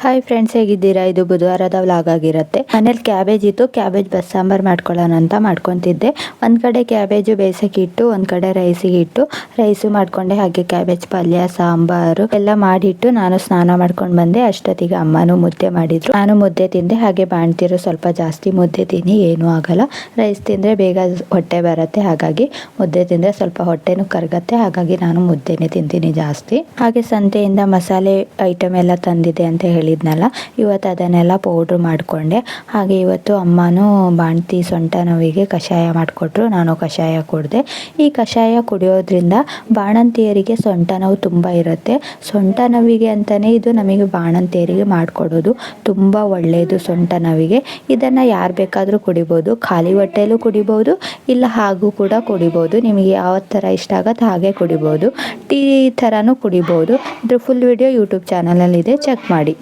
Hi friends, ಹೇಗಿದ್ದೀರಾ? ಇದು ಬುಧವಾರದ vlog ಆಗಿರುತ್ತೆ. ಮನೇಲಿ ಕ್ಯಾಬೇಜ್ ಇತ್ತು, ಕ್ಯಾಬೇಜ್ ಬಸ್ ಸಾಂಬಾರ್ ಮಾಡ್ಕೊಳ್ಳೋಣ ಅಂತ ಮಾಡ್ಕೊತಿದ್ದೆ. ಒಂದು ಕಡೆ ಕ್ಯಾಬೇಜು ಬೇಯಿಸೋಕೆ ಇಟ್ಟು ಒಂದು ಕಡೆ ರೈಸಿಗೆ ಇಟ್ಟು ರೈಸು ಮಾಡ್ಕೊಂಡೆ. ಹಾಗೆ ಕ್ಯಾಬೇಜ್ ಪಲ್ಯ ಸಾಂಬಾರು ಎಲ್ಲ ಮಾಡಿಟ್ಟು ನಾನು ಸ್ನಾನ ಮಾಡ್ಕೊಂಡು ಬಂದೆ. ಅಷ್ಟೊತ್ತಿಗೆ ಅಮ್ಮನೂ ಮುದ್ದೆ ಮಾಡಿದ್ರು, ನಾನು ಮುದ್ದೆ ತಿಂದೆ. ಹಾಗೆ ಬಾಣ್ತಿರು ಸ್ವಲ್ಪ ಜಾಸ್ತಿ ಮುದ್ದೆ ತಿನ್ನಿ, ಏನೂ ಆಗಲ್ಲ. ರೈಸ್ ತಿಂದರೆ ಬೇಗ ಹೊಟ್ಟೆ ಬರುತ್ತೆ, ಹಾಗಾಗಿ ಮುದ್ದೆ ತಿಂದರೆ ಸ್ವಲ್ಪ ಹೊಟ್ಟೆನೂ ಕರಗತ್ತೆ. ಹಾಗಾಗಿ ನಾನು ಮುದ್ದೆನೇ ತಿಂತೀನಿ ಜಾಸ್ತಿ. ಹಾಗೆ ಸಂತೆಯಿಂದ ಮಸಾಲೆ ಐಟಮ್ ಎಲ್ಲ ತಂದಿದೆ ಅಂತ ಹೇಳಿದ್ನಲ್ಲ, ಇವತ್ತು ಅದನ್ನೆಲ್ಲ ಪೌಡ್ರ್ ಮಾಡಿಕೊಂಡೆ. ಹಾಗೆ ಇವತ್ತು ಅಮ್ಮನೂ ಬಾಣ್ತಿ ಸೊಂಟ ನೋವಿಗೆ ಕಷಾಯ ಮಾಡಿಕೊಟ್ರು, ನಾನು ಕಷಾಯ ಕುಡಿದೆ. ಈ ಕಷಾಯ ಕುಡಿಯೋದ್ರಿಂದ ಬಾಣಂತಿಯರಿಗೆ ಸೊಂಟ ನೋವು ತುಂಬ ಇರುತ್ತೆ. ಸೊಂಟ ನೋವಿಗೆ ಅಂತಲೇ ಇದು ನಮಗೆ ಬಾಣಂತಿಯರಿಗೆ ಮಾಡಿಕೊಡೋದು, ತುಂಬ ಒಳ್ಳೆಯದು ಸೊಂಟ ನೋವಿಗೆ. ಇದನ್ನು ಯಾರು ಬೇಕಾದರೂ ಕುಡಿಬೋದು, ಖಾಲಿ ಹೊಟ್ಟೆಯಲ್ಲೂ ಕುಡಿಬೋದು, ಇಲ್ಲ ಹಾಗೂ ಕೂಡ ಕುಡಿಬೋದು. ನಿಮಗೆ ಯಾವ ಥರ ಇಷ್ಟ ಆಗುತ್ತೆ ಹಾಗೆ ಕುಡಿಬೋದು, ಟೀ ಥರನೂ ಕುಡಿಬೋದು. ಇದ್ರ ಫುಲ್ ವಿಡಿಯೋ ಯೂಟ್ಯೂಬ್ ಚಾನಲಲ್ಲಿದೆ, ಚೆಕ್ ಮಾಡಿ.